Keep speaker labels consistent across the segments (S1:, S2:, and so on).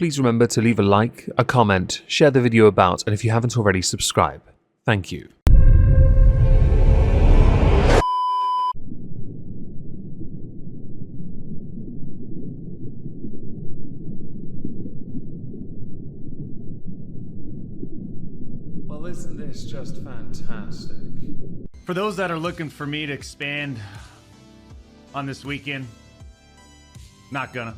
S1: Please remember to leave a like, a comment, share the video about, and if you haven't already, subscribe. Thank you. Well, isn't this just fantastic?
S2: For those that are looking for me to expand on this weekend, not gonna.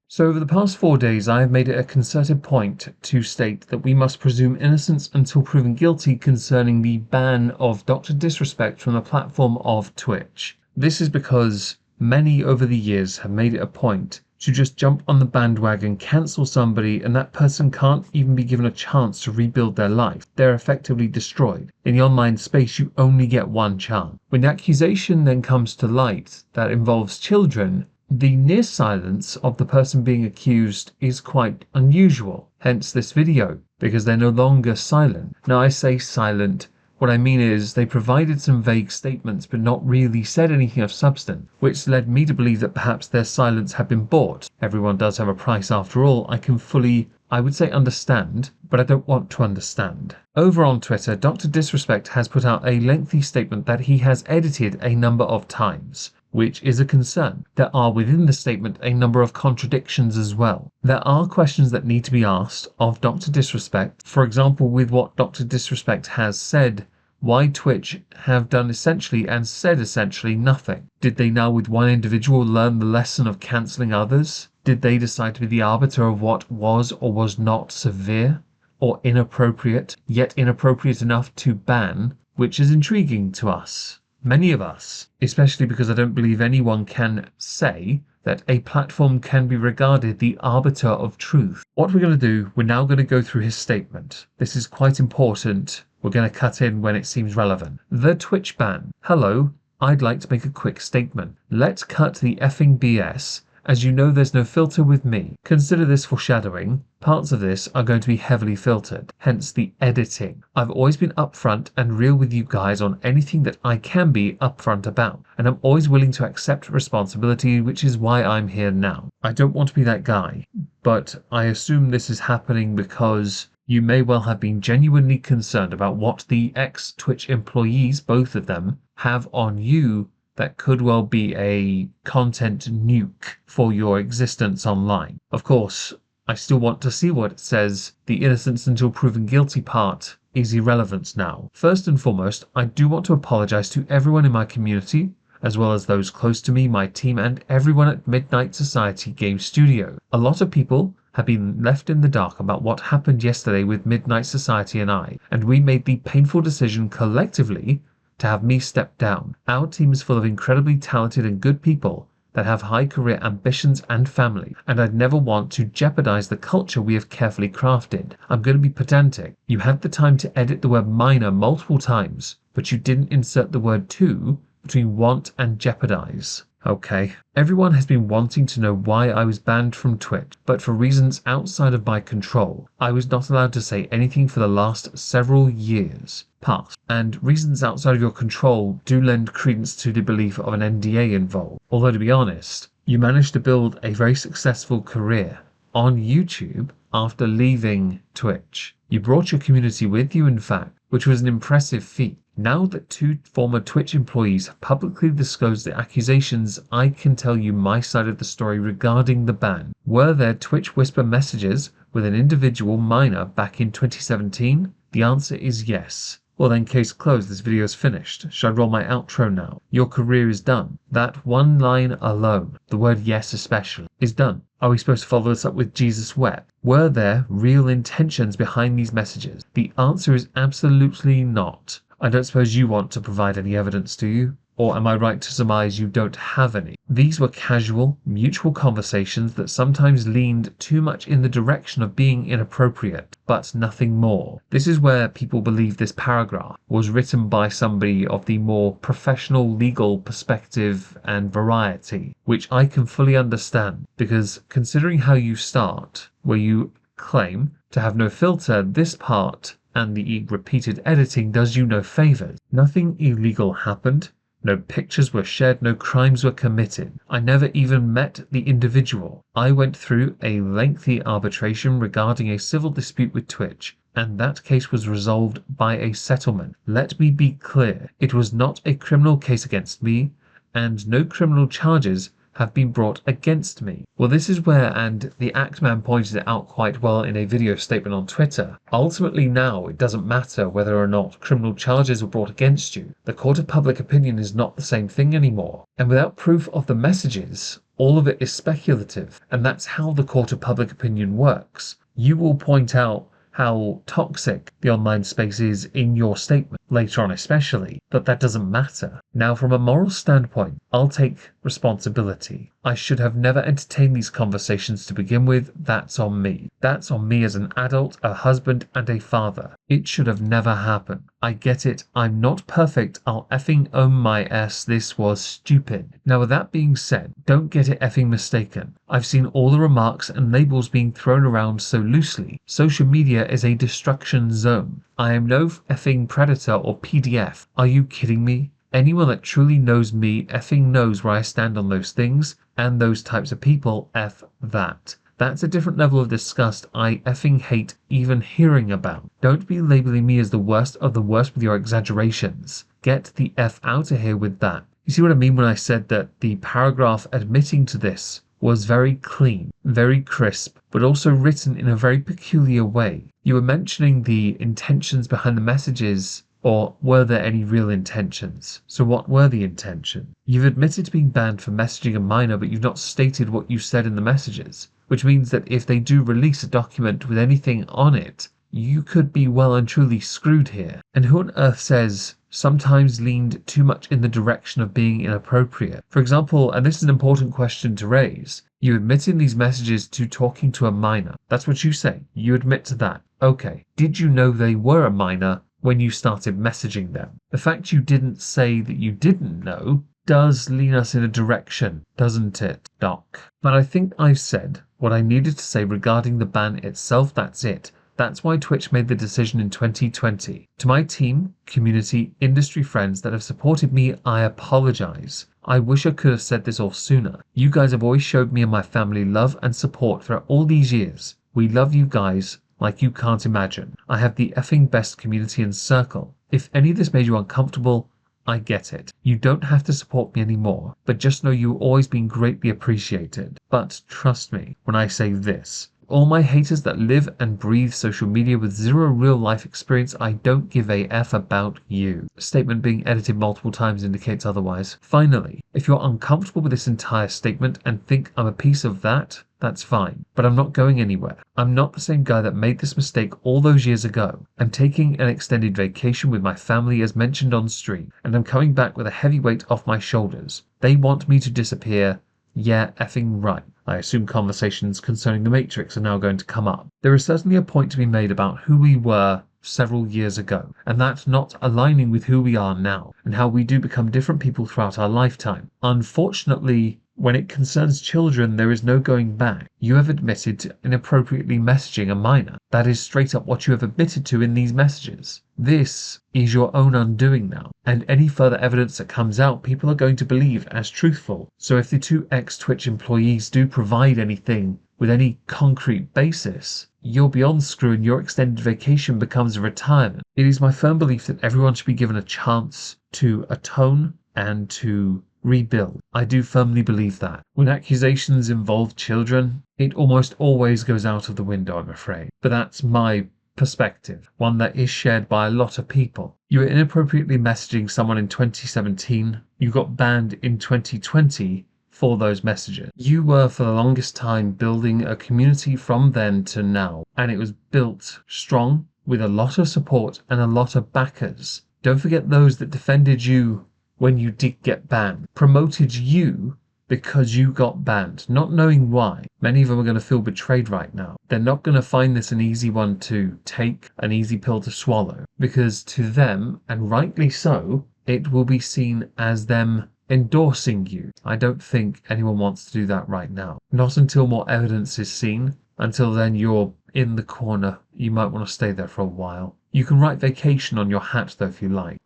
S1: So over the past 4 days, I have made it a concerted point to state that we must presume innocence until proven guilty concerning the ban of Dr. Disrespect from the platform of Twitch. This is because many over the years have made it a point to just jump on the bandwagon, cancel somebody, and that person can't even be given a chance to rebuild their life. They're effectively destroyed. In the online space, you only get one chance. When the accusation then comes to light that involves children, the near silence of the person being accused is quite unusual. Hence this video, because they're no longer silent. Now I say silent, what I mean is they provided some vague statements but not really said anything of substance, which led me to believe that perhaps their silence had been bought. Everyone does have a price after all. I can fully, I would say, understand, but I don't want to understand. Over on Twitter, Dr. Disrespect has put out a lengthy statement that he has edited a number of times, which is a concern. There are within the statement a number of contradictions as well. There are questions that need to be asked of Dr. Disrespect. For example, with what Dr. Disrespect has said, why Twitch have done essentially and said essentially nothing. Did they now with one individual learn the lesson of cancelling others? Did they decide to be the arbiter of what was or was not severe or inappropriate, yet inappropriate enough to ban, which is intriguing to us. Many of us, especially because I don't believe anyone can say that a platform can be regarded the arbiter of truth. What we're going to do, we're now going to go through his statement. This is quite important. We're going to cut in when it seems relevant. The Twitch ban. Hello, I'd like to make a quick statement. Let's cut the effing BS. As you know, there's no filter with me. Consider this foreshadowing. Parts of this are going to be heavily filtered, hence the editing. I've always been upfront and real with you guys on anything that I can be upfront about, and I'm always willing to accept responsibility, which is why I'm here now. I don't want to be that guy, but I assume this is happening because you may well have been genuinely concerned about what the ex-Twitch employees, both of them, have on you that could well be a content nuke for your existence online. Of course, I still want to see what it says. The innocence until proven guilty part is irrelevant now. First and foremost, I do want to apologize to everyone in my community, as well as those close to me, my team, and everyone at Midnight Society Game Studio. A lot of people have been left in the dark about what happened yesterday with Midnight Society and I, and we made the painful decision collectively to have me step down. Our team is full of incredibly talented and good people that have high career ambitions and family, and I'd never want to jeopardize the culture we have carefully crafted. I'm going to be pedantic. You had the time to edit the word minor multiple times, but you didn't insert the word to between want and jeopardize. Okay. Everyone has been wanting to know why I was banned from Twitch, but for reasons outside of my control, I was not allowed to say anything for the last several years past. And reasons outside of your control do lend credence to the belief of an NDA involved. Although to be honest, you managed to build a very successful career on YouTube after leaving Twitch. You brought your community with you, in fact, which was an impressive feat. Now that 2 former Twitch employees have publicly disclosed the accusations, I can tell you my side of the story regarding the ban. Were there Twitch whisper messages with an individual minor back in 2017? The answer is yes. Well then, case closed, this video is finished. Should I roll my outro now? Your career is done. That one line alone, the word yes especially, is done. Are we supposed to follow this up with Jesus wept? Were there real intentions behind these messages? The answer is absolutely not. I don't suppose you want to provide any evidence, do you? Or am I right to surmise you don't have any? These were casual, mutual conversations that sometimes leaned too much in the direction of being inappropriate, but nothing more. This is where people believe this paragraph was written by somebody of the more professional legal perspective and variety, which I can fully understand, because considering how you start, where you claim to have no filter, this part and the repeated editing does you no favors. Nothing illegal happened. No pictures were shared, no crimes were committed. I never even met the individual. I went through a lengthy arbitration regarding a civil dispute with Twitch, and that case was resolved by a settlement. Let me be clear, it was not a criminal case against me, and no criminal charges have been brought against me. Well, this is where, and the Actman pointed it out quite well in a video statement on Twitter, ultimately now it doesn't matter whether or not criminal charges were brought against you. The court of public opinion is not the same thing anymore. And without proof of the messages, all of it is speculative. And that's how the court of public opinion works. You will point out how toxic the online space is in your statement, later on especially, but that doesn't matter. Now, from a moral standpoint, I'll take responsibility. I should have never entertained these conversations to begin with. That's on me. That's on me as an adult, a husband, and a father. It should have never happened. I get it. I'm not perfect. I'll effing own my ass. This was stupid. Now, with that being said, don't get it effing mistaken. I've seen all the remarks and labels being thrown around so loosely. Social media is a destruction zone. I am no effing predator or PDF. Are you kidding me? Anyone that truly knows me effing knows where I stand on those things, and those types of people F that. That's a different level of disgust I effing hate even hearing about. Don't be labeling me as the worst of the worst with your exaggerations. Get the F out of here with that. You see what I mean when I said that the paragraph admitting to this was very clean, very crisp, but also written in a very peculiar way. You were mentioning the intentions behind the messages, or were there any real intentions? So what were the intentions? You've admitted to being banned for messaging a minor, but you've not stated what you said in the messages, which means that if they do release a document with anything on it, you could be well and truly screwed here. And who on earth says sometimes leaned too much in the direction of being inappropriate? For example, and this is an important question to raise, you admit in these messages to talking to a minor. That's what you say. You admit to that. Okay. Did you know they were a minor when you started messaging them? The fact you didn't say that you didn't know does lean us in a direction, doesn't it, Doc? But I think I've said what I needed to say regarding the ban itself. That's it. That's why Twitch made the decision in 2020. To my team, community, industry friends that have supported me, I apologize. I wish I could have said this all sooner. You guys have always showed me and my family love and support throughout all these years. We love you guys like you can't imagine. I have the effing best community and circle. If any of this made you uncomfortable, I get it. You don't have to support me anymore, but just know you've always been greatly appreciated. But trust me when I say this. All my haters that live and breathe social media with zero real life experience, I don't give a F about you. A statement being edited multiple times indicates otherwise. Finally, if you're uncomfortable with this entire statement and think I'm a piece of that, that's fine. But I'm not going anywhere. I'm not the same guy that made this mistake all those years ago. I'm taking an extended vacation with my family as mentioned on stream, and I'm coming back with a heavy weight off my shoulders. They want me to disappear. Yeah, effing right. I assume conversations concerning the Matrix are now going to come up. There is certainly a point to be made about who we were several years ago, and that not aligning with who we are now, and how we do become different people throughout our lifetime. Unfortunately, when it concerns children, there is no going back. You have admitted to inappropriately messaging a minor. That is straight up what you have admitted to in these messages. This is your own undoing now, and any further evidence that comes out, people are going to believe as truthful. So if the two ex-Twitch employees do provide anything with any concrete basis, you're beyond screw and your extended vacation becomes a retirement. It is my firm belief that everyone should be given a chance to atone and to rebuild. I do firmly believe that. When accusations involve children, it almost always goes out of the window, I'm afraid. But that's my perspective, one that is shared by a lot of people. You were inappropriately messaging someone in 2017. You got banned in 2020 for those messages. You were for the longest time building a community from then to now, and it was built strong with a lot of support and a lot of backers. Don't forget those that defended you when you did get banned, promoted you because you got banned, not knowing why. Many of them are going to feel betrayed right now. They're not going to find this an easy one to take, an easy pill to swallow, because to them, and rightly so, it will be seen as them endorsing you. I don't think anyone wants to do that right now. Not until more evidence is seen. Until then, you're in the corner. You might want to stay there for a while. You can write vacation on your hat though if you like.